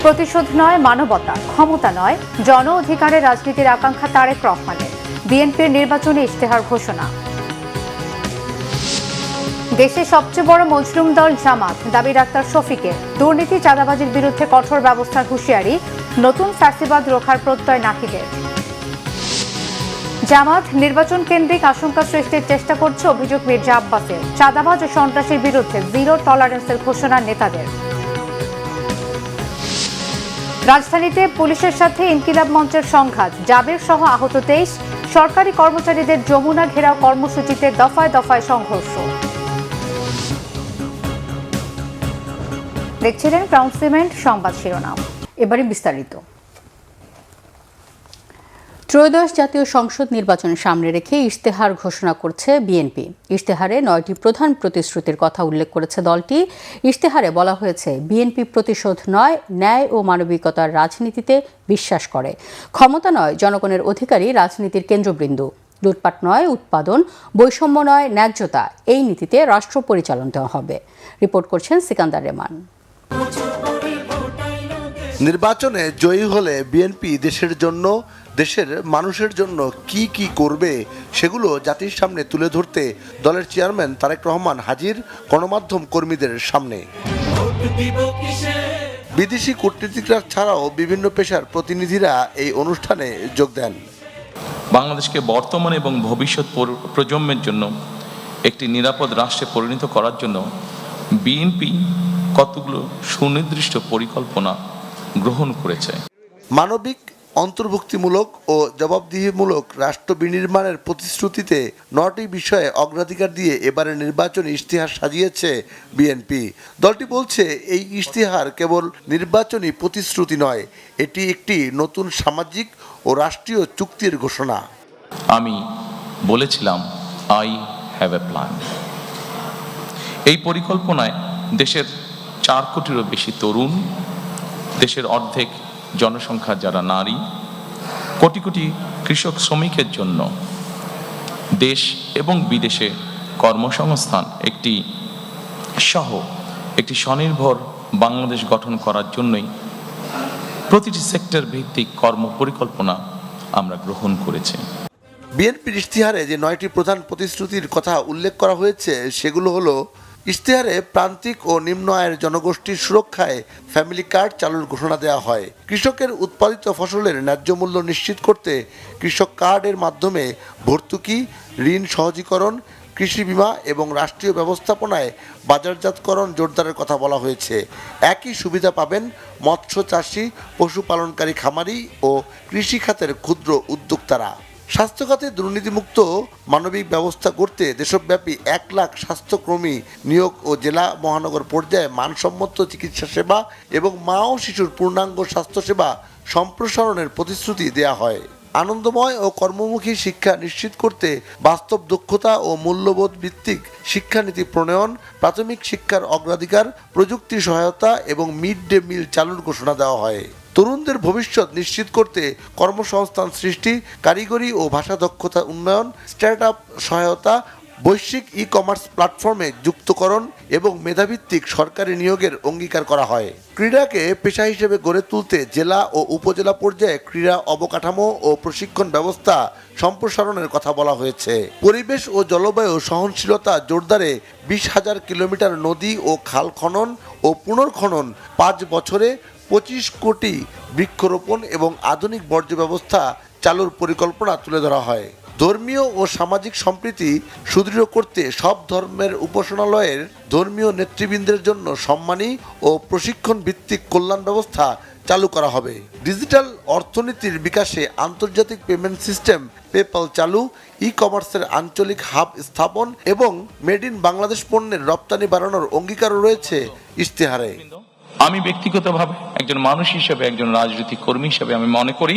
প্রতিশোধ নয় মানবতা, ক্ষমতা নয় জন অধিকারের রাজনীতির আকাঙ্ক্ষা তারেক রহমানের। বিএনপির নির্বাচনী ইশতেহার ঘোষণা। দেশের সবচেয়ে বড় মজলুম দল জামাত, দাবি ডাক্তার শফিকের। দুর্নীতি চাঁদাবাজির বিরুদ্ধে কঠোর ব্যবস্থার হুঁশিয়ারি, নতুন ফ্যাসিবাদ রোখার প্রত্যয় নাহিদের। জামাত নির্বাচন কেন্দ্রিক আশঙ্কা সৃষ্টির চেষ্টা করছে অভিযোগ মির্জা আব্বাসের। চাঁদাবাজ ও সন্ত্রাসীর বিরুদ্ধে জিরো টলারেন্সের ঘোষণা নেতাদের। রাজধানীতে পুলিশের সাথে ইনকিলাব মঞ্চের সংঘাত, জাবের সহ আহত 23। সরকারি কর্মচারীদের যমুনা ঘেরাও কর্মসূচিতে দফায় দফায় সংঘর্ষ। দেখছিলেন ক্রাউন সিমেন্ট সংবাদ শিরোনাম, এবারে বিস্তারিত। ত্রয়োদশ জাতীয় সংসদ নির্বাচন সামনে রেখে ইশতেহার ঘোষণা করছে বিএনপি। ইশতেহারে 9টি প্রধান প্রতিশ্রুতির কথা উল্লেখ করেছে দলটি। ইশতেহারে বলা হয়েছে, বিএনপি প্রতিশোধ নয়, ন্যায় ও মানবিকতার রাজনীতিতে বিশ্বাস করে। ক্ষমতা নয়, জনগণের অধিকারই রাজনীতির কেন্দ্রবিন্দু। লুটপাট নয়, উৎপাদন, বৈষম্য নয়, ন্যায্যতা, এই নীতিতে রাষ্ট্র পরিচালনা হবে। রিপোর্ট করছেন সিকান্দার রেমান। নির্বাচনে জয়ী হলে বিএনপি দেশের জন্য, দেশের মানুষের জন্য কি কি করবে সেগুলো জাতির সামনে তুলে ধরতে দলের চেয়ারম্যান তারেক রহমান হাজির গণমাধ্যম কর্মীদের সামনে। বিদেশি কূটনীতিকরা ছাড়াও বিভিন্ন পেশার প্রতিনিধিরা এই অনুষ্ঠানে যোগ দেন। বাংলাদেশকে বর্তমান এবং ভবিষ্যৎ প্রজন্মের জন্য একটি নিরাপদ রাষ্ট্রে পরিণত করার জন্য বিএনপি কতগুলো সুনির্দিষ্ট পরিকল্পনা গ্রহণ করেছে। মানবিক, অন্তর্ভুক্তিমূলক ও জবাবদিহিমূলক রাষ্ট্র বিনির্মাণের প্রতিশ্রুতিতে 9টি বিষয়ে অগ্রাধিকার দিয়ে এবারে নির্বাচনী ইশতেহার সাজিয়েছে বিএনপি। দলটি বলছে, এই ইশতেহার কেবল নির্বাচনী প্রতিশ্রুতি নয়, এটি একটি নতুন সামাজিক ও রাষ্ট্রীয় চুক্তির ঘোষণা। আমি বলেছিলাম, আই হ্যাভ এ প্ল্যান। এই পরিকল্পনায় দেশের 4 কোটিরও বেশি তরুণ, দেশের অর্ধেক জনসংখ্যা যারা নারী, কোটি কোটি কৃষক শ্রমিকের জন্য দেশ এবং বিদেশে কর্মসংস্থান একটি স্বনির্ভর বাংলাদেশ গঠন করার জন্যই প্রতিটি সেক্টর ভিত্তিক কর্ম পরিকল্পনা আমরা গ্রহণ করেছি। বিএনপির ইশতেহারে যে 9টি প্রধান প্রতিশ্রুতির কথা উল্লেখ করা হয়েছে সেগুলো হলো: ইশতেহারে প্রান্তিক ও নিম্ন আয়ের জনগোষ্ঠীর সুরক্ষায় ফ্যামিলি কার্ড চালুর ঘোষণা দেওয়া হয়। কৃষকের উৎপাদিত ফসলের ন্যায্য মূল্য নিশ্চিত করতে কৃষক কার্ডের মাধ্যমে ভর্তুকি, ঋণ সহজীকরণ, কৃষি বীমা এবং রাষ্ট্রীয় ব্যবস্থাপনায় বাজারজাতকরণ জোরদারের কথা বলা হয়েছে। একই সুবিধা পাবেন মৎস্য চাষি, পশুপালনকারী খামারি ও কৃষি খাতের ক্ষুদ্র উদ্যোক্তারা। স্বাস্থ্যখাতে দুর্নীতিমুক্ত মানবিক ব্যবস্থা করতে দেশব্যাপী 1 লাখ স্বাস্থ্যকর্মী নিয়োগ ও জেলা মহানগর পর্যায়ে মানসম্মত চিকিৎসা সেবা এবং মা ও শিশুর পূর্ণাঙ্গ স্বাস্থ্যসেবা সম্প্রসারণের প্রতিশ্রুতি দেয়া হয়। আনন্দময় ও কর্মমুখী শিক্ষা নিশ্চিত করতে বাস্তব দক্ষতা ও মূল্যবোধ ভিত্তিক শিক্ষানীতি প্রণয়ন, প্রাথমিক শিক্ষার অগ্রাধিকার, প্রযুক্তি সহায়তা এবং মিড ডে মিল চালুর ঘোষণা দেওয়া হয়। তরুণদের ভবিষ্যৎ নিশ্চিত করতে কর্মসংস্থান সৃষ্টি, কারিগরি ও ভাষা দক্ষতা উন্নয়ন, স্টার্টআপ সহায়তা, বৈশ্বিক ই-কমার্স প্ল্যাটফর্মে যুক্তকরণ এবং মেধাভিত্তিক সরকারি নিয়োগের অঙ্গীকার করা হয়। ক্রীড়াকে পেশা হিসেবে গড়ে তুলতে জেলা ও উপজেলা পর্যায়ে ক্রীড়া অবকাঠামো ও প্রশিক্ষণ ব্যবস্থা সম্প্রসারণের কথা বলা হয়েছে। পরিবেশ ও জলবায়ু সহনশীলতা জোরদারে 20,000 কিলোমিটার নদী ও খাল খনন ও পুনর্খনন, 5 বছরে 25 কোটি বৃক্ষরোপণ এবং আধুনিক বর্জ্য ব্যবস্থা চালুর পরিকল্পনা তুলে ধরা হয়। ধর্মীয় ও সামাজিক সম্প্রীতি সুদৃঢ় করতে সব ধর্মের উপাসনালয়ের ধর্মীয় নেতৃবৃন্দের জন্য সম্মানী ও প্রশিক্ষণ ভিত্তিক কল্যাণ ব্যবস্থা চালু করা হবে। ডিজিটাল অর্থনীতির বিকাশে আন্তর্জাতিক পেমেন্ট সিস্টেম পেপ্যাল চালু, ই-কমার্সের আঞ্চলিক হাব স্থাপন এবং মেড ইন বাংলাদেশ পণ্যের রপ্তানি বাড়ানোর অঙ্গীকারও রয়েছে ইশতেহারে। আমি ব্যক্তিগতভাবে একজন মানুষ হিসেবে, একজন রাজনৈতিক কর্মী হিসেবে আমি মনে করি,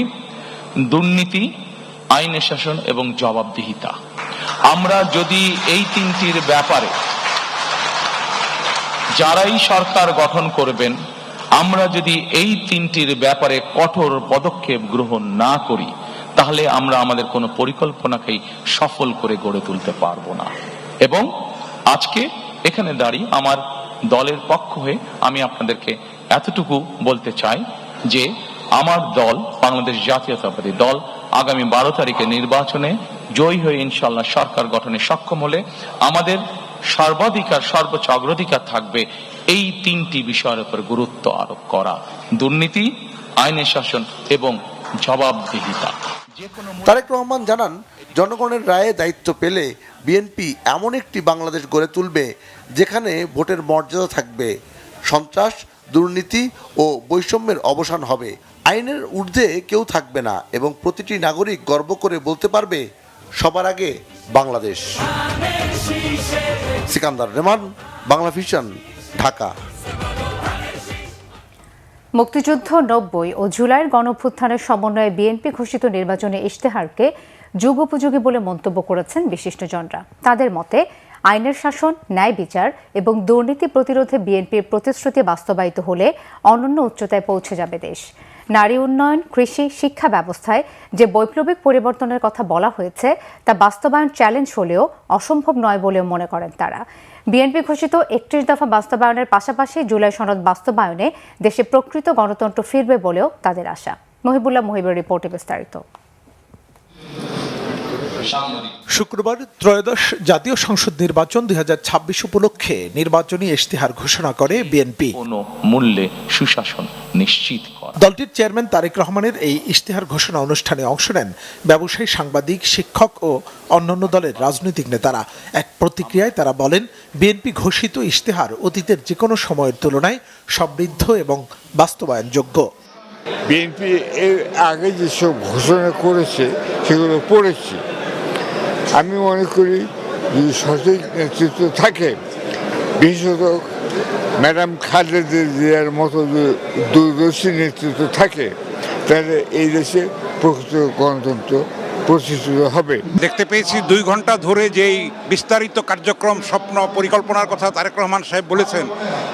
দুর্নীতি, আইনের শাসন এবং জবাবদিহিতা, আমরা যদি এই 3টির ব্যাপারে যারাই সরকার গঠন করবেন, আমরা যদি এই 3টির ব্যাপারে কঠোর পদক্ষেপ গ্রহণ না করি, তাহলে আমরা আমাদের কোনো পরিকল্পনাকেই সফল করে গড়ে তুলতে পারবো না। এবং আজকে এখানে দাঁড়িয়ে আমার দলের পক্ষ হয়ে আমি আপনাদেরকে এতটুকু বলতে চাই যে আমার দল বাংলাদেশ জাতীয়তাবাদী দল আগামী 12 তারিখে নির্বাচনে জয়ী হয়ে ইনশাআল্লাহ সরকার গঠনে সক্ষম হলে আমাদের সর্বাধিকার সর্বোচ্চ অগ্রাধিকার থাকবে এই 3টি বিষয়ের উপর গুরুত্ব আরোপ করা: দুর্নীতি, আইনের শাসন এবং জবাবদিহিতা। তারেক রহমান জানান, জনগণের রায়ে দায়িত্ব পেলে বিএনপি এমন একটি বাংলাদেশ গড়ে তুলবে যেখানে ভোটের মর্যাদা থাকবে, সন্ত্রাস, দুর্নীতি ও বৈষম্যের অবসান হবে, আইনের ঊর্ধ্বে কেউ থাকবে না এবং প্রতিটি নাগরিক গর্ব করে বলতে পারবে সবার আগে বাংলাদেশ। সিকান্দার রেমান, বাংলা ভিশন, ঢাকা। মুক্তিযুদ্ধ 90 ও জুলাইয়ের গণঅভ্যুত্থানের সমন্বয়ে বিএনপি ঘোষিত নির্বাচনী ইশতেহারকে যুগোপযোগী বলে মন্তব্য করেছেন বিশিষ্টজনরা। তাদের মতে আইনের শাসন, ন্যায় বিচার এবং দুর্নীতি প্রতিরোধে বিএনপির প্রতিশ্রুতি বাস্তবায়িত হলে অনন্য উচ্চতায় পৌঁছে যাবে দেশ। নারী উন্নয়ন, কৃষি, শিক্ষা ব্যবস্থায় যে বৈপ্লবিক পরিবর্তনের কথা বলা হয়েছে তা বাস্তবায়ন চ্যালেঞ্জ হলেও অসম্ভব নয় বলেও মনে করেন তারা। বিএনপি ঘোষিত 31 দফা বাস্তবায়নের পাশাপাশি জুলাই সনদ বাস্তবায়নে দেশে প্রকৃত গণতন্ত্র ফিরবে বলেও তাদের আশা। মহিবুল্লাহ মহিবের রিপোর্টে বিস্তারিত। শুক্রবার ত্রয়োদশ জাতীয় সংসদ নির্বাচন 2026 উপলক্ষে নির্বাচনী ইশতেহার ঘোষণা করে বিএনপি। কোনো মূল্যে সুশাসন নিশ্চিত করা। দলটির চেয়ারম্যান তারেক রহমানের এই ইশতেহার ঘোষণা অনুষ্ঠানে অংশ নেন ব্যবসায়ী, সাংবাদিক, শিক্ষক ও অন্যান্য দলের রাজনৈতিক নেতারা। এক প্রতিক্রিয়ায় তারা বলেন, বিএনপি ঘোষিত ইশতেহার অতীতের যে কোনো সময়ের তুলনায় সমৃদ্ধ এবং বাস্তবায়নযোগ্য। বিএনপি এর আগে যেসব ঘোষণা করেছে সেগুলো পড়েছি। আমি মনে করি যদি সঠিক নেতৃত্ব থাকে, বিশেষত ম্যাডাম খালেদা জিয়ার মতো দূরদর্শী নেতৃত্ব থাকে, তাহলে এই দেশে প্রকৃত গণতন্ত্র প্রতিষ্ঠিত হবে। দেখতে পেয়েছি 2 ঘন্টা ধরে যেই বিস্তারিত কার্যক্রম, স্বপ্ন, পরিকল্পনার কথা তারেক রহমান সাহেব বলেছেন,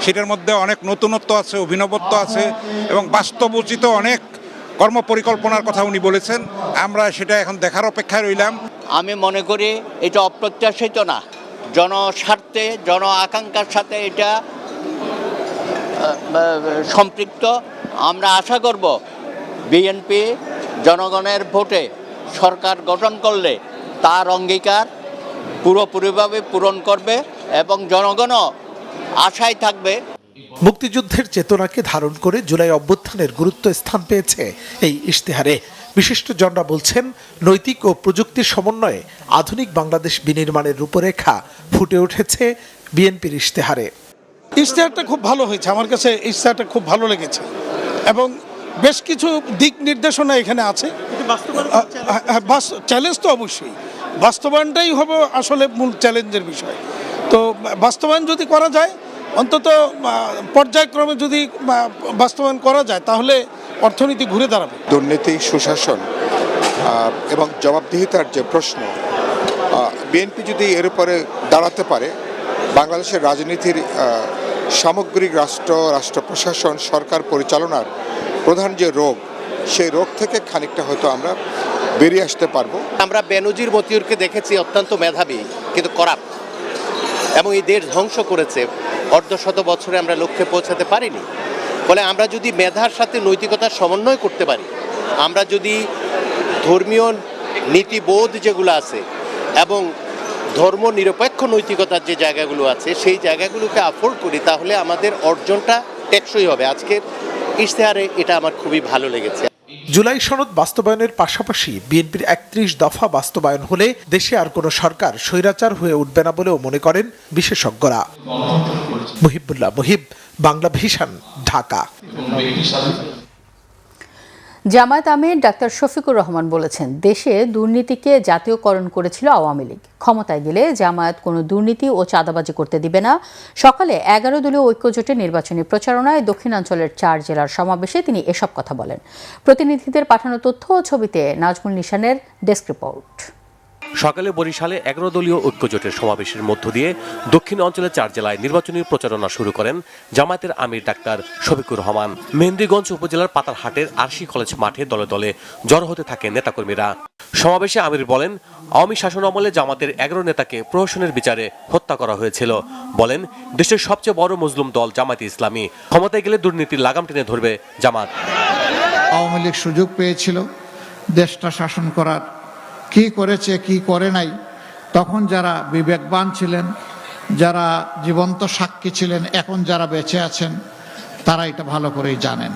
সেটার মধ্যে অনেক নতুনত্ব আছে, অভিনবত্ব আছে এবং বাস্তবোচিত অনেক কর্মপরিকল্পনার কথা উনি বলেছেন। আমরা সেটা এখন দেখার অপেক্ষায় রইলাম। আমি মনে করি এটা অপ্রত্যাশিত না, জনস্বার্থে, জন আকাঙ্ক্ষার সাথে এটা সম্পৃক্ত। আমরা আশা করব বিএনপি জনগণের ভোটে সরকার গঠন করলে তার অঙ্গীকার পুরোপুরিভাবে পূরণ করবে এবং জনগণও আশায় থাকবে। মুক্তিযুদ্ধের চেতনাকে ধারণ করে জুলাই অভ্যুত্থানের গুরুত্ব স্থান পেয়েছে এই ইশতেহারে। বিশিষ্টজনরা বলছেন, নৈতিক ও প্রযুক্তির সমন্বয়ে আধুনিক বাংলাদেশ বিনির্মাণের রূপরেখা ফুটে উঠেছে বিএনপির ইশতেহারে। ইশতেহারটা খুব ভালো হয়েছে, আমার কাছে ইশতেহারটা খুব ভালো লেগেছে এবং বেশ কিছু দিক নির্দেশনা এখানে আছে। চ্যালেঞ্জ তো অবশ্যই, বাস্তবায়নটাই হবে আসলে মূল চ্যালেঞ্জের বিষয়। তো বাস্তবায়ন যদি করা যায়, অন্তত পর্যায়ক্রমে যদি বাস্তবায়ন করা যায়, তাহলে অর্থনীতি ঘুরে দাঁড়াবে। দুর্নীতি, সুশাসন এবং জবাবদিহিতার যে প্রশ্ন, বিএনপি যদি এর উপরে দাঁড়াতে পারে, বাংলাদেশের রাজনীতির সামগ্রিক রাষ্ট্র প্রশাসন, সরকার পরিচালনার প্রধান যে রোগ, সেই রোগ থেকে খানিকটা হয়তো আমরা বেরিয়ে আসতে পারবো। আমরা বেনজির মতিউরকে দেখেছি অত্যন্ত মেধাবী কিন্তু করাপ্ট, এবং এই দেশ ধ্বংস করেছে। অর্ধশত বছরে আমরা লক্ষ্যে পৌঁছাতে পারিনি। ফলে আমরা যদি মেধার সাথে নৈতিকতার সমন্বয় করতে পারি, আমরা যদি ধর্মীয় নীতিবোধ যেগুলো আছে এবং ধর্ম নিরপেক্ষ নৈতিকতার যে জায়গাগুলো আছে, সেই জায়গাগুলোকে আফোর্ড করি, তাহলে আমাদের অর্জনটা টেকসই হবে। আজকের ইশতেহারে এটা আমার খুবই ভালো লেগেছে। জুলাই সনদ বাস্তবায়নের পাশাপাশি বিএনপির 31 দফা বাস্তবায়ন হলে দেশে আর কোনো সরকার স্বৈরাচার হয়ে উঠবে না বলেও মনে করেন বিশেষজ্ঞরা। মহিবুল্লাহ মহিব, বাংলা ভিশন, ঢাকা। জামায়াত আমির ডাক্তার শফিকুর রহমান বলেছেন, দেশে দুর্নীতিকে জাতীয়করণ করেছিল আওয়ামী লীগ। ক্ষমতায় গেলে জামায়াত কোনো দুর্নীতি ও চাঁদাবাজি করতে দিবে না। সকালে 11 দলীয় ঐক্যজোটের নির্বাচনী প্রচারণায় দক্ষিণাঞ্চলের 4 জেলার সমাবেশে তিনি এসব কথা বলেন। প্রতিনিধিদের পাঠানো তথ্য ও ছবিতে নাজমুল নিশানের ডেস্ক রিপোর্ট। সকালে বরিশালে 11 দলীয় ঐক্যজোটের সমাবেশের মধ্য দিয়ে দক্ষিণ অঞ্চলের 4 জেলায় নির্বাচনী প্রচারণা শুরু করেন জামায়াতের আমির ডাক্তার শফিকুর রহমান। মেহেন্দিগঞ্জ উপজেলার পাতারহাটের আরশি কলেজ মাঠে দলে দলে জড়ো হতে থাকে নেতাকর্মীরা। সমাবেশে আমির বলেন, আওয়ামী শাসন আমলে জামাতের 11 নেতাকে প্রহসনের বিচারে হত্যা করা হয়েছিল। বলেন, দেশের সবচেয়ে বড় মজলুম দল জামায়াতে ইসলামী, ক্ষমতায় গেলে দুর্নীতির লাগাম টেনে ধরবে জামাত। আওয়ামী লীগ সুযোগ পেয়েছিল দেশটা শাসন করার, কি করেছে কি করে নাই, তখন যারা বিবেকবান ছিলেন, যারা জীবন্ত সাক্ষী ছিলেন, এখন যারা বেঁচে আছেন তারা এটা ভালো করেই জানেন।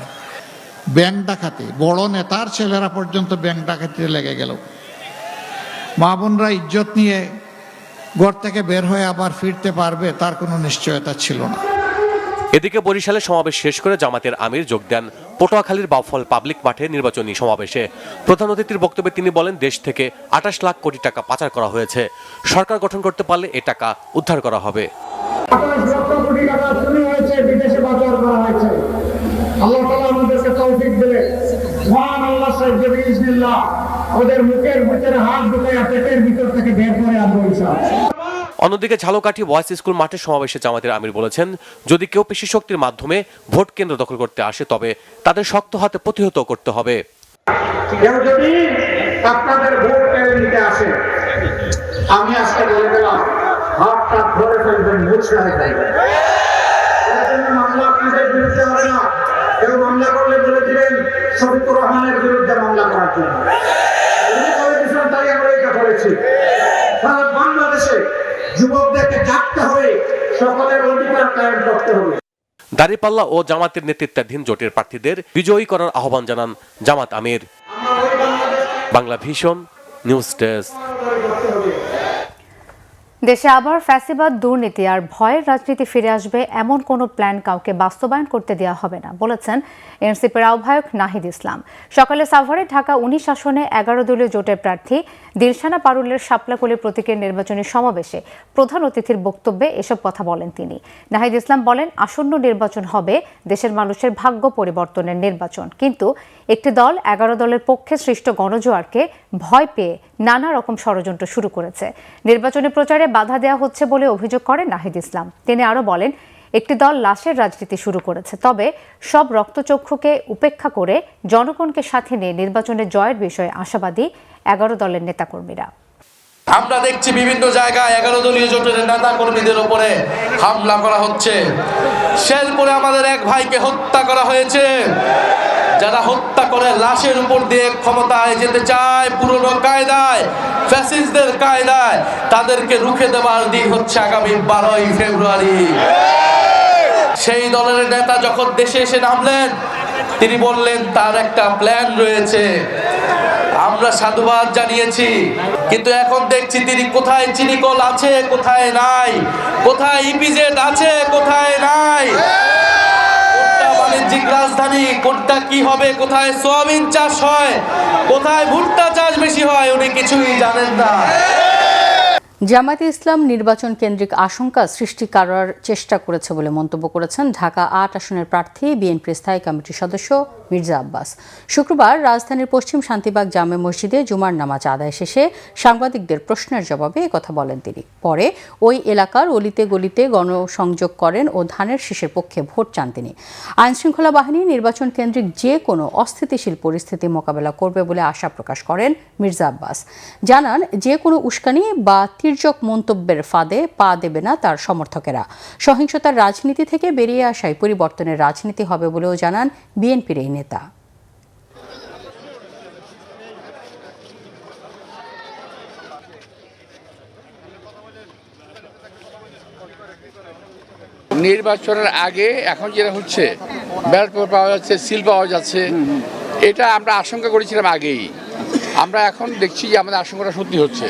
ব্যাংক ডাকাতি, বড় নেতার ছেলেরা পর্যন্ত ব্যাংক ডাকাতিতে লেগে গেল। মা বোনরা ইজ্জত নিয়ে ঘর থেকে বের হয়ে আবার ফিরতে পারবে তার কোনো নিশ্চয়তা ছিল না। এদিকে বরিশালে সমাবেশ শেষ করে জামাতের আমির যোগ দেন পটুয়াখালীর বাউফল পাবলিক মাঠে নির্বাচনী সমাবেশে। প্রধান অতিথির বক্তব্যে তিনি বলেন, দেশ থেকে 28 লাখ কোটি টাকা পাচার করা হয়েছে। সরকার গঠন করতে পারলে এ টাকা উদ্ধার করা হবে। 28 লক্ষ কোটি টাকা চুরি হয়েছে, বিদেশে পাচার করা হয়েছে। আল্লাহ তাআলা আমাদেরকে তৌফিক দিলে মহান আল্লাহ সাহেব বিসমিল্লাহ ওদের মুখের ভিতরে হাত ঢুকাইয়া পেটের ভিতর থেকে বের করে আনবো ইনশাআল্লাহ। অন্যদিকে ঝালকাঠি বয়েজ স্কুল মাঠে সমাবেশে জামাতের আমির বলেছেন, যদি কেউ পেশি শক্তির মাধ্যমে ভোট কেন্দ্র দখল করতে আসে তবে তাদের শক্ত হাতে প্রতিহত করতে হবে। কেউ যদি আপনাদের ভোট কেড়ে নিতে আসে, আমি আজকে বলে দিলাম হাতটা ধরে ফেলবেন, মুছড়ে ফেলবেন। মামলা আপনাদের বিরুদ্ধে হবে না। কেউ মামলা করলে বলে দিবেন শফিকুর রহমানের বিরুদ্ধে মামলা করার জন্য। তাই আমরা এটা করেছি। সারা বাংলাদেশে যুবকদেরকে জাগতে হবে, সকলের অধিকার কায়েম করতে হবে। দাঁড়িপাল্লা ও জামাতের নেতৃত্বাধীন জোটের প্রার্থীদের বিজয়ী করার আহ্বান জানান জামাত আমির। Bangla vision news desk. দেশে আবার ফ্যাসিবাদ, দুর্নীতি আর ভয়ের রাজনীতি ফিরে আসবে এমন কোনো প্ল্যান কাউকে বাস্তবায়ন করতে দেওয়া হবে না বলেছেন এনসিপির আহ্বায়ক নাহিদ ইসলাম। সকালে সাভারে ঢাকা 19 আসনে 11 দলীয় জোটের প্রার্থী দিলশানা পারুলের শাপলাকলি প্রতীকের নির্বাচনী সমাবেশে প্রধান অতিথির বক্তব্যে এসব কথা বলেন তিনি। নাহিদ ইসলাম বলেন, আসন্ন নির্বাচন হবে দেশের মানুষের ভাগ্য পরিবর্তনের নির্বাচন, কিন্তু একটি দল 11 দলের পক্ষে সৃষ্ট গণজোয়ারকে ভয় পেয়ে নানা রকম ষড়যন্ত্র শুরু করেছে। নির্বাচনী প্রচারে বাধা দেওয়া হচ্ছে বলে অভিযোগ করেন নাহিদ ইসলাম। তিনি আরও বলেন, একটি দল লাশের রাজনীতি শুরু করেছে, তবে সব রক্তচক্ষুকে উপেক্ষা করে জনগণকে সাথে নিয়ে নির্বাচনে জয়ের বিষয়ে আশাবাদী 11 দলের নেতাকর্মীরা। আমরা দেখছি বিভিন্ন জায়গায় 11 দলীয় জোটের নেতা কর্মীদের উপরে হামলা করা হচ্ছে। শেরপুরে আমাদের এক ভাইকে হত্যা করা হয়েছে। যারা হত্যা করে লাশের উপর দিয়ে ক্ষমতায় যেতে চায় পুরনো কায়দায়, ফ্যাসিস্টদের কায়দায়, তাদেরকে রুখে দেওয়ার দিন হচ্ছে আগামী 12ই ফেব্রুয়ারি। সেই দলের নেতা যখন দেশে এসে নামলেন, তিনি বললেন তার একটা প্ল্যান রয়েছে। আমরা সাধুবাদ জানিয়েছি, কিন্তু এখন দেখছি তিনি কোথায় চিনিকল আছে, কোথায় নাই, কোথায় ইপিজেড আছে, কোথায় নাই, কোনটা বাণিজ্যিক রাজধানী, কোনটা কি হবে, কোথায় সোয়াবিন চাষ হয়, কোথায় ভুট্টা চাষ বেশি হয়, উনি কিছুই জানেন না। জামায়াতে ইসলাম নির্বাচন কেন্দ্রিক আশঙ্কা সৃষ্টি করার চেষ্টা করেছে বলে মন্তব্য করেছেন ঢাকা 8 আসনের প্রার্থী বিএনপির স্থায়ী কমিটির সদস্য মির্জা আব্বাস। শুক্রবার রাজধানীর পশ্চিম শান্তিবাগ জামে মসজিদে জুমার নামাজ আদায় শেষে সাংবাদিকদের প্রশ্নের জবাবে একথা বলেন তিনি। পরে ওই এলাকার অলিতে গলিতে গণসংযোগ করেন ও ধানের শীষের পক্ষে ভোট চান তিনি। আইনশৃঙ্খলা বাহিনী নির্বাচন কেন্দ্রিক যে কোনো অস্থিতিশীল পরিস্থিতি মোকাবেলা করবে বলে আশা প্রকাশ করেন মির্জা আব্বাস। জানান, যে কোনো উস্কানি বা তির্যক মন্তব্যের ফাঁদে পা দেবে না তার সমর্থকেরা। সহিংসতার রাজনীতি থেকে বেরিয়ে আসায় পরিবর্তনের রাজনীতি হবে বলেও জানান বিএনপির এই নেতা। নির্বাচনের আগে এখন যেটা হচ্ছে ব্যালট পেপার পাওয়া যাচ্ছে, সিল পাওয়া যাচ্ছে, এটা আমরা আশঙ্কা করেছিলাম আগেই। আমরা এখন দেখছি যে আমাদের আশঙ্কাটা সত্যি হচ্ছে।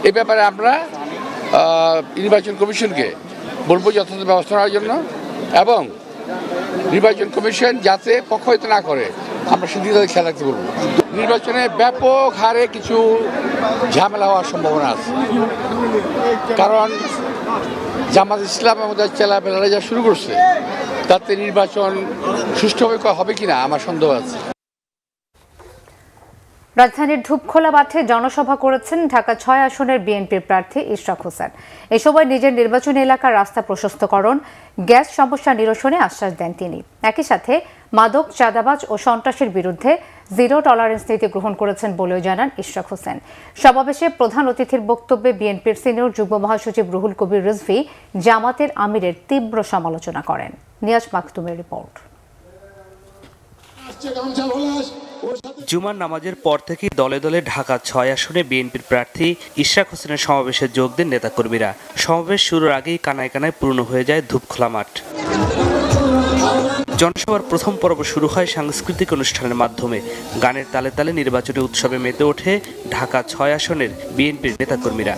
এই ব্যাপারে আমরা নির্বাচন কমিশনকে বলবো যথাযথ ব্যবস্থা নেওয়ার জন্য, এবং নির্বাচন কমিশন যাতে পক্ষপাতিত্ব না করে আমরা সেদিকে খেয়াল রাখতে বলবো। নির্বাচনে ব্যাপক হারে কিছু ঝামেলা হওয়ার সম্ভাবনা আছে, কারণ জামাত ইসলাম আমাদের চেলাপেলারা যা শুরু করছে তাতে নির্বাচন সুষ্ঠুভাবে হবে কিনা আমার সন্দেহ আছে। রাজধানীর ধূপখোলা মাঠে জনসভা করেছেন ঢাকা 6 আসনের বিএনপির প্রার্থী ইশরাক হোসেন। এ সময় নিজের নির্বাচনী এলাকার রাস্তা প্রশস্তকরণ, গ্যাস সমস্যা নিরসনে আশ্বাস দেন তিনি। একই সাথে মাদক, চাঁদাবাজ ও সন্ত্রাসের বিরুদ্ধে জিরো টলারেন্স নীতি গ্রহণ করেছেন বলেও জানান ইশরাক হোসেন। সমাবেশে প্রধান অতিথির বক্তব্যে বিএনপির সিনিয়র যুগ্ম মহাসচিব রুহুল কবির রিজভী জামাতের আমিরের তীব্র সমালোচনা করেন। নিয়াজ মাকতুমের রিপোর্ট। জুমার নামাজের পর থেকেই দলে দলে ঢাকা ৬ আসনে বিএনপির প্রার্থী ইশরাক হোসেনের সমাবেশে যোগ দেন নেতাকর্মীরা। সমাবেশ শুরুর আগেই কানায় কানায় পূর্ণ হয়ে যায় ধূপখোলা মাঠ। জনসভার প্রথম পর্ব শুরু হয় সাংস্কৃতিক অনুষ্ঠানের মাধ্যমে। গানের তালে তালে নির্বাচনী উৎসবে মেতে ওঠে ঢাকা ৬ আসনের বিএনপির নেতাকর্মীরা।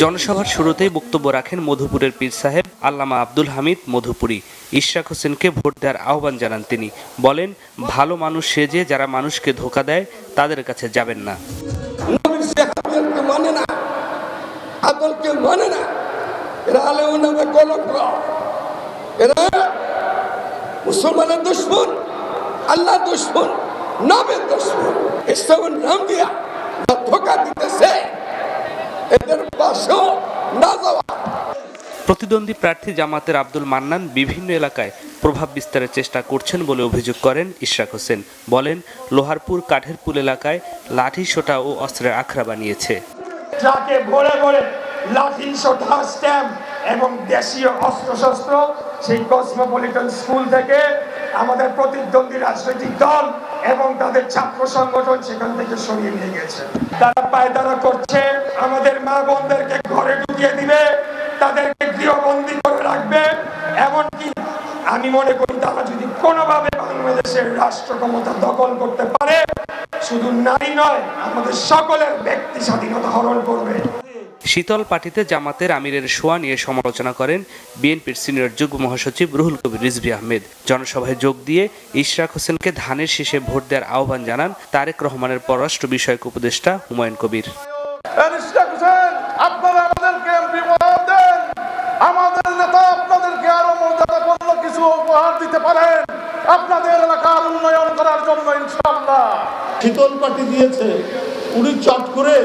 জনসভার শুরুতেই বক্তব্য রাখেন মধুপুরের পীর সাহেব আল্লামা আব্দুল হামিদ মধুপুরী। ইশরাক হোসেনকে ভোট দেওয়ার আহ্বান জানান তিনি। বলেন, ভালো মানুষ সেজে যারা মানুষকে ধোঁকা দেয় তাদের কাছে যাবেন না। মুসলমানের দুশ্মন, আল্লাহ দুশ্মন, নবের দুশ্মন, ইসলামের নাম দিয়া ধোঁকা দিতেছে, এদের পাশেও না যাওয়া। প্রতিদ্বন্দ্বী প্রার্থী জামাতের আব্দুল মান্নান বিভিন্ন এলাকায় প্রভাব বিস্তারের চেষ্টা করছেন বলে অভিযোগ করেন ইশরাক হোসেন। বলেন, লোহারপুর কাঠেরপুল এলাকায় লাঠি সোটা ও অস্ত্রের আখড়া বানিয়েছে। যাকে ভরে ভরে লাঠি সোটা স্ট্যাম্প এবং দেশীয় অস্ত্রশস্ত্র সেই কসমোপলিটন স্কুল থেকে আমাদের প্রতিদ্বন্দ্বী রাজনৈতিক দল এবং তাদের ছাত্র সংগঠন সেখান থেকে সরিয়ে নিয়ে গেছে। তারা পায়তারা করছে, আমাদের মা বোনদেরকে ঘরে ঢুকিয়ে দিবে, তাদেরকে গৃহবন্দী করে রাখবে। এমনকি আমি মনে করি তারা যদি কোনোভাবে বাংলাদেশের রাষ্ট্র ক্ষমতা দখল করতে পারে, শুধু নারী নয়, আমাদের সকলের ব্যক্তি স্বাধীনতা হরণ করবে। শীতল পার্টিতে জামাতের আমিরের শোয়া নিয়ে সমালোচনা করেন বিএনপির সিনিয়র যুগ্ম মহাসচিব রুহুল কবির রিজভী আহমেদ। জনসভায় যোগ দিয়ে ইশরাক হোসেনকে ধানের শীষে ভোট দেওয়ার আহ্বান জানান তারেক রহমানের পররাষ্ট্র বিষয়ক উপদেষ্টা হুমায়ুন কবির। আপনারা আমাদেরকে এমপি মনোনয়ন দেন, আমাদের নেতা আপনাদেরকে আরো মর্যাদাপূর্ণ কিছু উপহার দিতে পারেন আপনাদের এলাকার উন্নয়ন করার জন্য ইনশাআল্লাহ। শীতল পার্টি দিয়েছে, উনি চট করে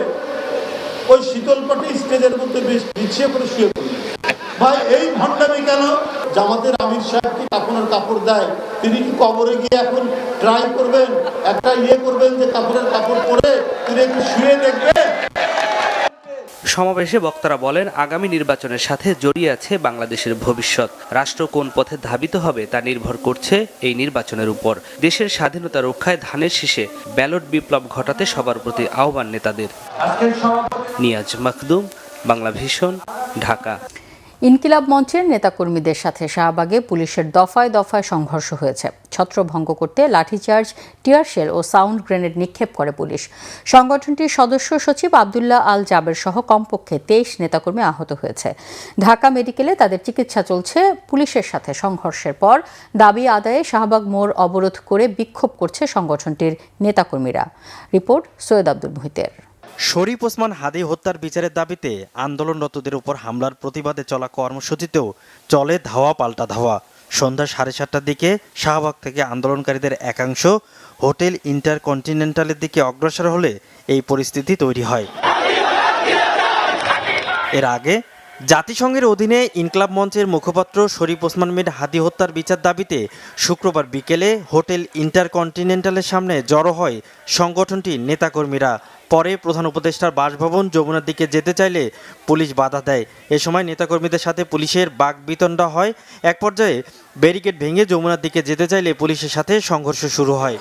ওই শীতল পার্টি স্টেজের মধ্যে বেশ পিছিয়ে পড়ে শুয়ে পড়লেন। ভাই, এই ভণ্ডামি কেন? জামাতের আমির সাহেব কি কাপড়ের কাপড় দেয়? তিনি কি কবরে গিয়ে এখন ট্রাই করবেন, একটা করবেন যে কাপড়ের কাপড় পরে তিনি একটু শুয়ে দেখবেন? সমাবেশে বক্তারা বলেন, আগামী নির্বাচনের সাথে জড়িয়ে আছে বাংলাদেশের ভবিষ্যৎ। রাষ্ট্র কোন পথে ধাবিত হবে তা নির্ভর করছে এই নির্বাচনের উপর। দেশের স্বাধীনতা রক্ষায় ধানের শীষে ব্যালট বিপ্লব ঘটাতে সবার প্রতি আহ্বান নেতাদের। নিয়াজ মাকদুম, বাংলা ভিশন, ঢাকা। ইনকিলাব মঞ্চের নেতাকর্মীদের সাথে শাহবাগে পুলিশের দফায় দফায় সংঘর্ষ হয়েছে। ছত্রভঙ্গ করতে লাঠিচার্জ, টিয়ারশেল ও সাউন্ড গ্রেনেড নিক্ষেপ করে পুলিশ। সংগঠনটির সদস্য সচিব আবদুল্লাহ আল জাবের সহ কমপক্ষে 23 নেতাকর্মী আহত হয়েছে। ঢাকা মেডিকেলে তাদের চিকিৎসা চলছে। পুলিশের সাথে সংঘর্ষের পর দাবি আদায়ে শাহবাগ মোড় অবরোধ করে বিক্ষোভ করছে সংগঠনটির নেতাকর্মীরা। রিপোর্ট সৈয়দ আব্দুল মুহিতের। শরীফ ওসমান হাদি হত্যার বিচারের দাবিতে আন্দোলনরতদের উপর হামলার প্রতিবাদে চলা কর্মসূচিতেও চলে ধাওয়া পাল্টা ধাওয়া। সন্ধ্যা 7:30টার দিকে শাহবাগ থেকে আন্দোলনকারীদের একাংশ হোটেল ইন্টারকন্টিনেন্টালের দিকে অগ্রসর হলে এই পরিস্থিতি তৈরি হয়। এর আগে জাতিসংঘের অধীনে ইনকিলাব মঞ্চের মুখপাত্র শরীফ ওসমান মির হাদি হত্যার বিচার দাবিতে শুক্রবার বিকেলে হোটেল ইন্টারকন্টিনেন্টালের সামনে জড়ো হয় সংগঠনটির নেতাকর্মীরা। পরে প্রধান উপদেষ্টার বাসভবন যমুনার দিকে যেতে চাইলে পুলিশ বাধা দেয়। এ সময় নেতাকর্মীদের সাথে পুলিশের বাকবিতণ্ডা হয়। এক পর্যায়ে ব্যারিকেড ভেঙে যমুনার দিকে যেতে চাইলে পুলিশের সাথে সংঘর্ষ শুরু হয়।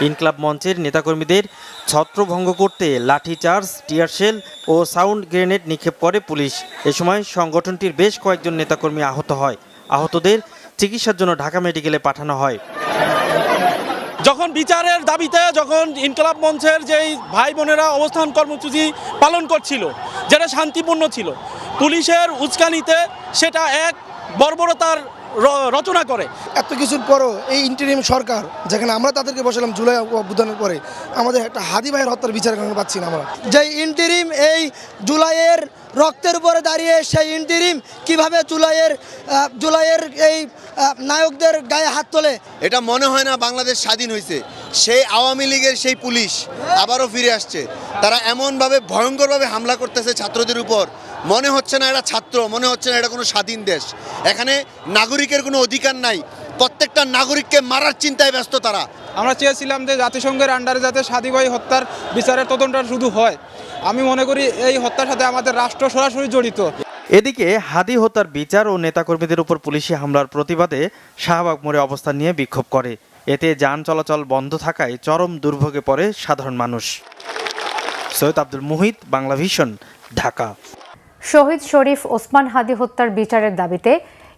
ইনকিলাব মঞ্চের নেতাকর্মীদের ছত্রভঙ্গ করতে লাঠিচার্জ, টিয়ারশেল ও সাউন্ড গ্রেনেড নিক্ষেপ করে পুলিশ। এ সময় সংগঠনটির বেশ কয়েকজন নেতাকর্মী আহত হয়। আহতদের চিকিৎসার জন্য ঢাকা মেডিকেলে পাঠানো হয়। যখন বিচারের দাবিতে যখন ইনকিলাব মঞ্চের যেই ভাই বোনেরা অবস্থান কর্মসূচি পালন করছিল, যেটা শান্তিপূর্ণ ছিল, পুলিশের উস্কানিতে সেটা এক বর্বরতার রচনা করে। এত কিছুর পরও এই ইন্টারিম সরকার, যেখানে আমরা তাদেরকে বসালাম জুলাই অভ্যুত্থানের পরে, আমাদের একটা হাদি ভাইয়ের হত্যার বিচার এখন পাচ্ছি না আমরা। যে ইন্টারিম এই জুলাইয়ের রক্তের উপরে দাঁড়িয়ে সেই ইন্টারিম কিভাবে জুলাইয়ের এই নায়কদের গায়ে হাত তোলে। এটা মনে হয় না বাংলাদেশ স্বাধীন হয়েছে। সেই আওয়ামী লীগের সেই পুলিশ আবারও ফিরে আসছে। তারা এমনভাবে ভয়ঙ্করভাবে হামলা করতেছে ছাত্রদের উপর, মনে হচ্ছে না এটা ছাত্র, মনে হচ্ছে না এটা কোনো স্বাধীন দেশ। এখানে নাগরিকের কোনো অধিকার নাই, প্রত্যেকটা নাগরিককে মারার চিন্তায় ব্যস্ত তারা। আমরা চেয়েছিলাম যে জাতিসংঘের আন্ডারে যাতে সাদী ভাই হত্যার বিচারের তদন্ত শুরু হয়। আমি মনে করি এই হত্যার সাথে আমাদের রাষ্ট্র সরাসরি জড়িত। এদিকে হাদি হত্যার বিচার ও নেতাকর্মীদের উপর পুলিশি হামলার প্রতিবাদে শাহবাগ মোড়ে অবস্থান নিয়ে বিক্ষোভ করে। এতে যান চলাচল বন্ধ থাকায় চরম দুর্ভোগে পড়ে সাধারণ মানুষ। সৈয়দ আব্দুল মুহিত, বাংলা ভিশন, ঢাকা। শহীদ শরীফ ওসমান হাদি হত্যার বিচারের দাবিতে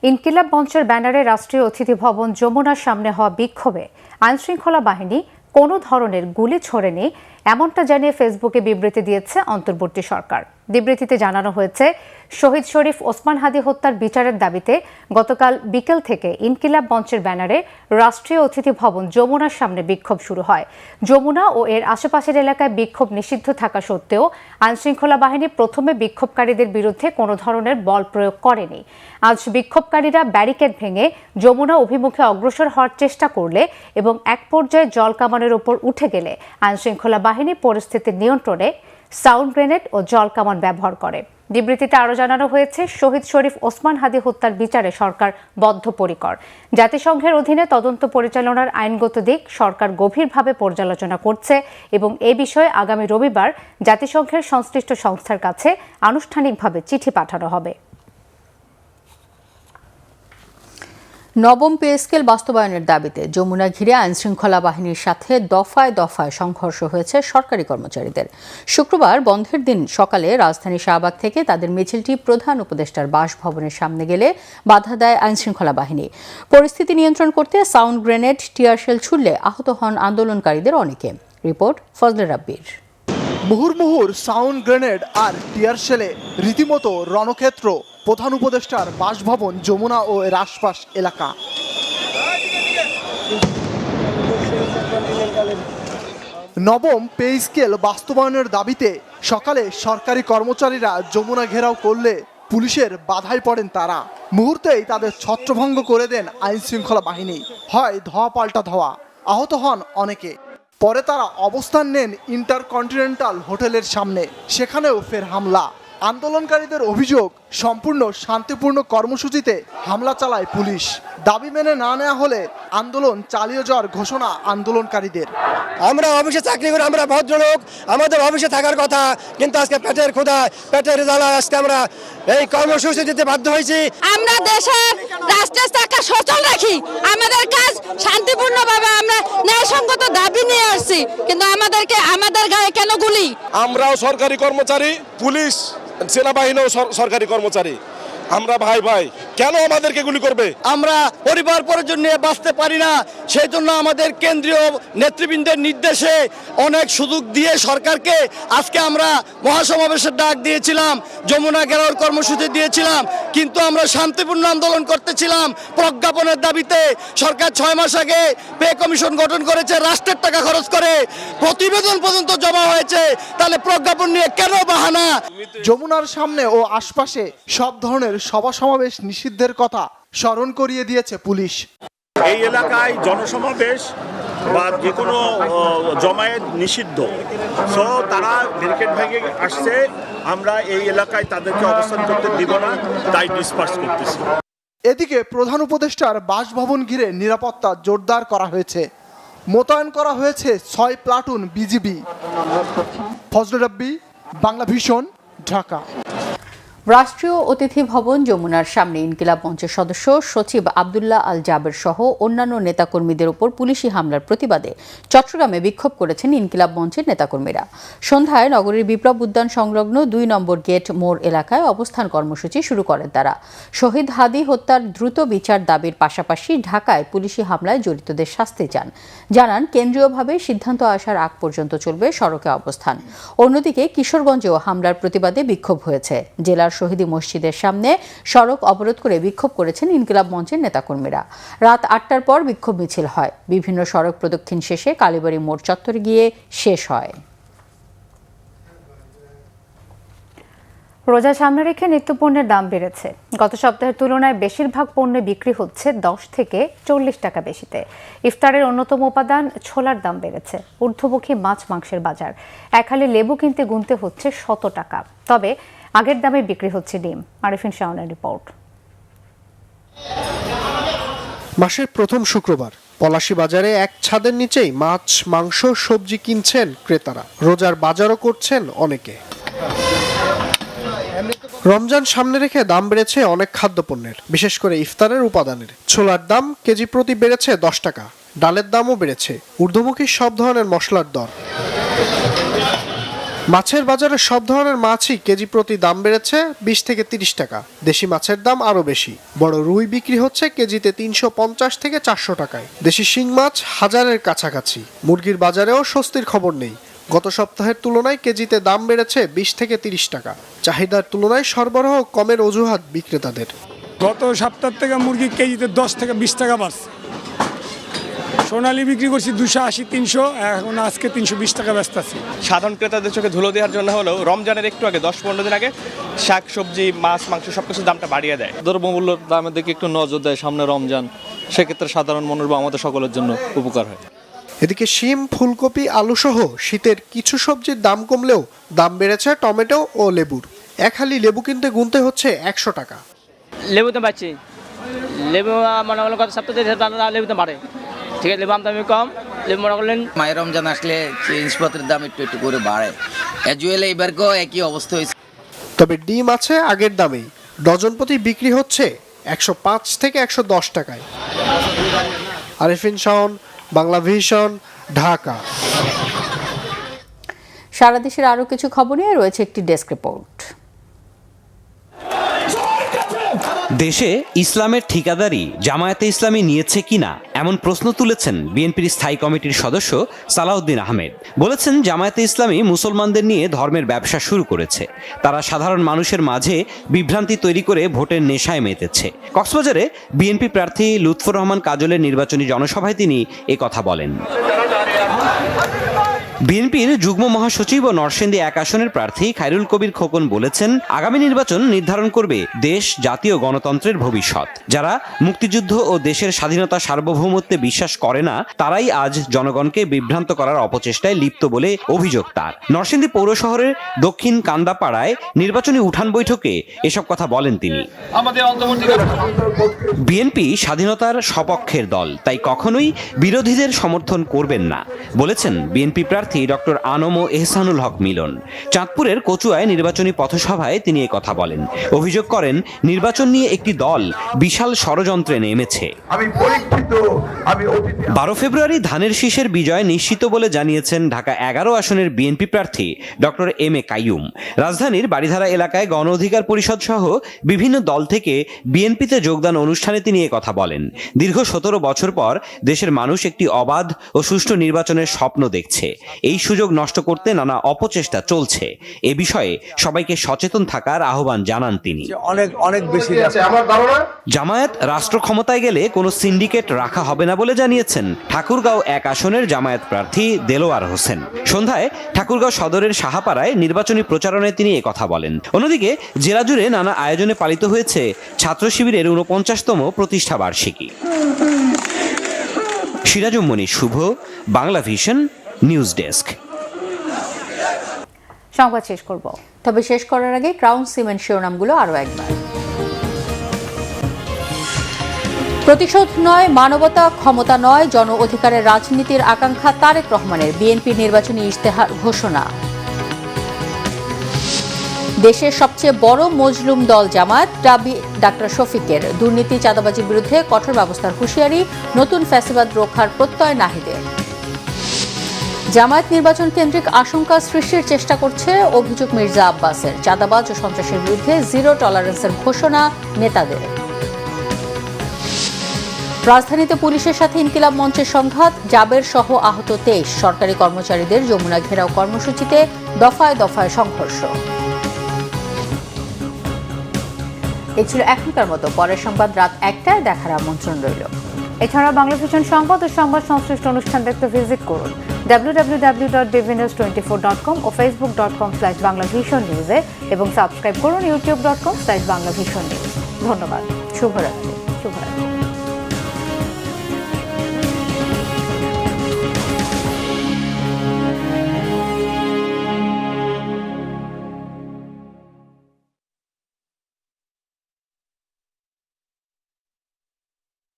ইনকিলাব মঞ্চের ব্যানারে রাষ্ট্রীয় অতিথি ভবন যমুনার সামনে হওয়া বিক্ষোভে আইনশৃঙ্খলা বাহিনী কোনো ধরনের গুলি ছোড়েনি, এমনটা জানিয়ে ফেসবুকে বিবৃতি দিয়েছে অন্তর্বর্তী সরকার। বিবৃতিতে জানানো হয়েছে, শহীদ শরীফ ওসমান হাদি হত্যার বিচারের দাবিতে গতকাল বিকেল থেকে ইনকিলাব মঞ্চের ব্যানারে রাষ্ট্রীয় অতিথি ভবন যমুনার সামনে বিক্ষোভ শুরু হয়। যমুনা ও এর আশেপাশের এলাকায় বিক্ষোভ নিষিদ্ধ থাকা সত্ত্বেও আইনশৃঙ্খলা বাহিনী প্রথমে বিক্ষোভকারীদের বিরুদ্ধে কোনো ধরনের বল প্রয়োগ করেনি। আজ বিক্ষোভকারীরা ব্যারিকেড ভেঙে যমুনা অভিমুখে অগ্রসর হওয়ার চেষ্টা করলে এবং এক পর্যায়ে জল কামানের উপর উঠে গেলে আইনশৃঙ্খলা বাহিনী পরিস্থিতি নিয়ন্ত্রণে সাউন্ড গ্রেনেড ও জল কামান ব্যবহার করে। বিবৃতিতে আরও জানানো হয়েছে, শহীদ শরীফ ওসমান হাদি হত্যার বিচারে সরকার বদ্ধপরিকর। জাতিসংঘের অধীনে তদন্ত পরিচালনার আইনগত দিক সরকার গভীরভাবে পর্যালোচনা করছে এবং এ বিষয়ে আগামী রবিবার জাতিসংঘের সংশ্লিষ্ট সংস্থার কাছে আনুষ্ঠানিকভাবে চিঠি পাঠানো হবে। নবম পে স্কেল বাস্তবায়নের দাবিতে যমুনা ঘিরে আইনশৃঙ্খলা বাহিনীর সাথে দফায় দফায় সংঘর্ষ হয়েছে সরকারি কর্মচারীদের। শুক্রবার বন্ধের দিন সকালে রাজধানী শাহবাগ থেকে তাদের মিছিলটি প্রধান উপদেষ্টার বাসভবনের সামনে গেলে বাধা দেয় আইনশৃঙ্খলা বাহিনী। পরিস্থিতি নিয়ন্ত্রণ করতে সাউন্ড গ্রেনেড, টিয়ারশেল ছুড়লে আহত হন আন্দোলনকারীদের অনেকে। রিপোর্ট ফজলে রাব্বির। মুহুর্মুহুর সাউন্ড গ্রেনেড আর টিয়ারশেলে রীতিমতো রণক্ষেত্র প্রধান উপদেষ্টার বাসভবন যমুনা ও এর আশপাশ এলাকা। নবম পে স্কেল বাস্তবায়নের দাবিতে সকালে সরকারি কর্মচারীরা যমুনা ঘেরাও করলে পুলিশের বাধায় পড়েন তারা। মুহূর্তেই তাদের ছত্রভঙ্গ করে দেন আইনশৃঙ্খলা বাহিনী। হয় ধোয়া পাল্টা ধোয়া, আহত হন অনেকে। পরে তারা অবস্থান নেন ইন্টারকন্টিনেন্টাল হোটেলের সামনে, সেখানেও ফের হামলা। আন্দোলনকারীদের অভিযোগ, সম্পূর্ণ শান্তিপূর্ণ কর্মসূচিতে হামলা চালায় পুলিশ। দাবি মেনে না নেওয়া হলে আন্দোলন চালিয়ে যাওয়ার ঘোষণা আন্দোলনকারীদের। আমরা অফিসে চাকরি করে, আমরা ভদ্রলোক, আমাদের অফিসে থাকার কথা, কিন্তু আজকে পেটের ক্ষুধায়, পেটের জ্বালায় আজকে আমরা এই কর্মসূচি দিতে বাধ্য হয়েছি। আমরা দেশের রাষ্ট্রের চাকা সচল রাখি, আমাদের কাজ শান্তিপূর্ণভাবে, আমরা ন্যায়সঙ্গত দাবি নিয়ে আসছি, কিন্তু আমাদের গায়ে কেন গুলি? আমরাও সরকারি কর্মচারী, পুলিশ সেনাবাহিনীও সরকারি কর্মচারী, আমরা ভাই ভাই, কেন আমাদেরকে গুলি করবে? আমরা পরিবার পরিজন নিয়ে বাঁচতে পারি না, সেই জন্য আমাদের কেন্দ্রীয় নেতৃবৃন্দের নির্দেশে অনেক সুযোগ দিয়ে সরকারকে আজকে আমরা মহাসমাবেশের ডাক দিয়েছিলাম, যমুনা ঘেরাওর কর্মসূচি দিয়েছিলাম, কিন্তু আমরা শান্তিপূর্ণ আন্দোলন করতেছিলাম প্রজ্ঞাপনের দাবিতে। সরকার 6 মাস আগে পে কমিশন গঠন করেছে, রাষ্ট্রের টাকা খরচ করে, প্রতিবেদন পর্যন্ত জমা হয়েছে, তাহলে প্রজ্ঞাপন নিয়ে কেন বাহানা? যমুনার সামনে ও আশপাশে সব ধরনের সভা সমাবেশ নিষিদ্ধের কথা স্মরণ করিয়ে দিয়েছে পুলিশ। এই এলাকায় জনসমাবেশ বা যে কোনো জমায়েত নিষিদ্ধ। সো তারা ব্যারিকেড ভেঙে আসছে, আমরা এই এলাকায় তাদেরকে অবস্থান করতে দিব না, তাই ডিসপার্স করতেছি। এদিকে প্রধান উপদেষ্টার বাসভবন ঘিরে নিরাপত্তা জোরদার করা হয়েছে। মোতায়েন করা হয়েছে 6 প্লাটুন বিজিবি। ফজলে রাব্বি, বাংলা ভিশন, ঢাকা। রাষ্ট্রীয় অতিথি ভবন যমুনার সামনে ইনকিলাব মঞ্চের সদস্য সচিব আব্দুল্লাহ আল জাবের সহ অন্যান্য নেতাকর্মীদের উপর পুলিশি হামলার প্রতিবাদে চট্টগ্রামে বিক্ষোভ করেছেন ইনকিলাব মঞ্চের নেতাকর্মীরা। সন্ধ্যায় নগরীর বিপ্লব উদ্যান সংলগ্ন 2 নম্বর গেট মোড় এলাকায় অবস্থান কর্মসূচি শুরু করেন তারা। শহীদ হাদি হত্যার দ্রুত বিচার দাবির পাশাপাশি ঢাকায় পুলিশি হামলায় জড়িতদের শাস্তি চান। জানান, কেন্দ্রীয়ভাবে সিদ্ধান্ত আসার আগ পর্যন্ত চলবে সড়কে অবস্থান। অন্যদিকে কিশোরগঞ্জেও হামলার প্রতিবাদে বিক্ষোভ হয়েছে। জেলার শহীদী মসজিদের সামনে সড়ক অবরোধ করে বিক্ষোভ করেছেন ইনকিলাব মঞ্চের নেতাকর্মীরা। রাত 8টার পর বিক্ষোভ মিছিল হয়। বিভিন্ন সড়ক প্রদক্ষিণ শেষে কালীবাড়ি মোড় চত্বরে গিয়ে শেষ হয়। রোজা সামনে রেখে নিত্যপণ্যের দাম বেড়েছে। গত সপ্তাহের তুলনায় বেশিরভাগ পণ্য বিক্রি হচ্ছে 10 থেকে 40 টাকা বেশিতে। ইফতারের অন্যতম উপাদান ছোলার দাম বেড়েছে। ঊর্ধ্বমুখী মাছ মাংসের বাজার। এক হালি লেবু কিনতে গুনতে হচ্ছে 100 টাকা। তবে আগের দামে বিক্রি হচ্ছে ডিম। আরিফিন শাওনের রিপোর্ট। মাসের প্রথম শুক্রবার পলাশী বাজারে এক ছাদের নিচেই মাছ, মাংস, সবজি কিনছেন ক্রেতারা। রোজার বাজারও করছেন অনেকে। রমজান সামনে রেখে দাম বেড়েছে অনেক খাদ্যপণ্যের, বিশেষ করে ইফতারের উপাদানের। ছোলার দাম কেজি প্রতি বেড়েছে 10 টাকা। ডালের দামও বেড়েছে। ঊর্ধ্বমুখী সব ধরনের মশলার দর। মাছের বাজারে সব ধরনের মাছই কেজি প্রতি দাম বেড়েছে 20 থেকে 30 টাকা। দেশি মাছের দাম আরো বেশি। বড় রুই বিক্রি হচ্ছে কেজিতে 350 থেকে 400 টাকায়। দেশি শিং মাছ 1000-এর কাছাকাছি। মুরগির বাজারেও স্বস্তির খবর নেই। গত সপ্তাহের তুলনায় কেজিতে দাম বেড়েছে 20 থেকে 30 টাকা। চাহিদার তুলনায় সরবরাহ কমের অজুহাত বিক্রেতাদের। গত সপ্তাহ থেকে মুরগি কেজিতে 10 থেকে 20 টাকা বাড়ছে। সোনালী বিক্রি করছি 280-300, এখন আজকে 320 টাকা ব্যস্ত আছি। সাধারণ ক্রেতাদের চোখে ধুলো দেওয়ার জন্য হলেও রমজানের একটু আগে 10-15 দিন আগে শাক সবজি মাছ মাংস সবকিছুর দামটা বাড়িয়ে দেয়। দ্রব্যমূল্যের দামের দিকে একটু নজর দেয় সামনে রমজান, সেক্ষেত্রে সাধারণ মানুষ বা আমাদের সকলের জন্য উপকার হয়। এদিকে শিম, ফুলকপি, আলু সহ শীতের কিছু সবজির দাম কমলেও দাম বেড়েছে টমেটো ও লেবুর। এক হালি লেবু কিনতে গুনতে হচ্ছে 100 টাকা। লেবু তো পাচ্ছি, লেবু মনে করলেন গত সপ্তাহে লেবু তো বাড়ে, ঠিক আছে, লেবু দামই কম। লেবু মনে করলেন মায়ের রমজান আসলে জিনিসপত্রের দাম একটু একটু করে বাড়ে। অ্যাজুয়ালি এবারকেও একই অবস্থা হয়েছে। তবে ডিম আছে আগের দামেই। ডজন প্রতি বিক্রি হচ্ছে 105 থেকে 110 টাকায়। আরিফিন শাওন, বাংলা ভিশন, ঢাকা। সারা দেশের আরো কিছু খবর নিয়ে রয়েছে একটি ডেস্ক রিপোর্ট। দেশে ইসলামের ঠিকাদারি জামায়াতে ইসলামী নিয়েছে কিনা এমন প্রশ্ন তুলেছেন বিএনপির স্থায়ী কমিটির সদস্য সালাউদ্দিন আহমেদ। বলেছেন, জামায়াতে ইসলামী মুসলমানদের নিয়ে ধর্মের ব্যবসা শুরু করেছে। তারা সাধারণ মানুষের মাঝে বিভ্রান্তি তৈরি করে ভোটের নেশায় মেতেছে। কক্সবাজারে বিএনপি প্রার্থী লুৎফর রহমান কাজলের নির্বাচনী জনসভায় তিনি একথা বলেন। বিএনপির যুগ্ম মহাসচিব ও নরসিংদী 1 আসনের প্রার্থী খায়রুল কবির খোকন বলেছেন, আগামী নির্বাচন নির্ধারণ করবে দেশ, জাতীয় গণতন্ত্রের ভবিষ্যৎ। যারা মুক্তিযুদ্ধ ও দেশের স্বাধীনতা সার্বভৌমত্বে বিশ্বাস করে না, তারাই আজ জনগণকে বিভ্রান্ত করার অপচেষ্টায় লিপ্ত বলে অভিযোগ তার। নরসিংদী পৌর শহরের দক্ষিণ কান্দাপাড়ায় নির্বাচনী উঠান বৈঠকে এসব কথা বলেন তিনি। বিএনপি স্বাধীনতার সপক্ষের দল, তাই কখনোই বিরোধীদের সমর্থন করবেন না বলেছেন বিএনপি প্রার্থী ডক্টর আনম ও এহসানুল হক মিলন। চাঁদপুরের কচুয়ায় নির্বাচনী পথসভায় তিনি কথা বলেন। অভিযোগ করেন, নির্বাচন নিয়ে একটি দল বিশাল ষড়যন্ত্রে নেমেছে। 12 ফেব্রুয়ারি ধানের শীষের বিজয় নিশ্চিত বলে জানিয়েছেন ঢাকা 11 আসনের বিএনপি প্রার্থী ডক্টর এম এ কাইয়ুম। রাজধানীর বাড়িধারা এলাকায় গণ অধিকার পরিষদ সহ বিভিন্ন দল থেকে বিএনপিতে যোগদান অনুষ্ঠানে তিনি কথা বলেন। দীর্ঘ 17 বছর পর দেশের মানুষ একটি অবাধ ও সুষ্ঠু নির্বাচনের স্বপ্ন দেখছে। এই সুযোগ নষ্ট করতে নানা অপচেষ্টা চলছে। এ বিষয়ে সবাইকে সচেতন থাকার আহ্বান জানান তিনি। অনেক বেশি জামায়াত রাষ্ট্র ক্ষমতায় গেলে কোনো সিন্ডিকেট রাখা হবে না বলে জানিয়েছেন ঠাকুরগাঁও 1 আসনের জামায়াত প্রার্থী দেলোয়ার হোসেন। সন্ধ্যায় ঠাকুরগাঁও সদরের সাহাপাড়ায় নির্বাচনী প্রচারণায় তিনি কথা বলেন। অন্যদিকে জেলা জুড়ে নানা আয়োজনে পালিত হয়েছে ছাত্র শিবিরের 49তম প্রতিষ্ঠা বার্ষিকী। সিরাজুম মনির শুভ, বাংলা ভিশন নিউজ ডেস্ক। সংবাদ শেষ করব, তবে শেষ করার আগে ক্রাউন সিমেন্ট শিরোনামগুলো আরো একবার। প্রতিশোধ নয়, মানবতা, ক্ষমতা নয়, জন অধিকারের রাজনীতির আকাঙ্ক্ষা তারেক রহমানের। বিএনপির নির্বাচনী ইশতেহার ঘোষণা। দেশের সবচেয়ে বড় মজলুম দল জামায়াত, দাবি ডাক্তার শফিকের। দুর্নীতি, চাঁদাবাজির বিরুদ্ধে কঠোর ব্যবস্থার হুঁশিয়ারি, নতুন ফ্যাসিবাদ রক্ষার প্রত্যয় নাহিদের। জামায়াত নির্বাচন কেন্দ্রিক আশঙ্কা সৃষ্টির চেষ্টা করছে, অভিযোগ মির্জা আব্বাসের। চাঁদাবাজ ও সন্ত্রাসের বিরুদ্ধে জিরো টলারেন্সের ঘোষণা নেতাদের। রাজধানীতে পুলিশের সাথে ইনকিলাব মঞ্চের সংঘাত, জাবের সহ আহত 23। সরকারি কর্মচারীদের যমুনা ঘেরাও কর্মসূচিতে দফায় দফায় সংঘর্ষ। এ ছিল এখনকার মতো। পরের সংবাদ রাত 1টায় দেখার আমন্ত্রণ রইল। এছাড়া বাংলা ভিশন সংবাদ ও সংবাদ সংশ্লিষ্ট অনুষ্ঠান দেখতে ভিজিট করুন www.bvnews24.com ও facebook.com/banglavisionnews এবং সাবস্ক্রাইব করুন youtube.com/banglavisionnews। ধন্যবাদ, শুভরাত্রি।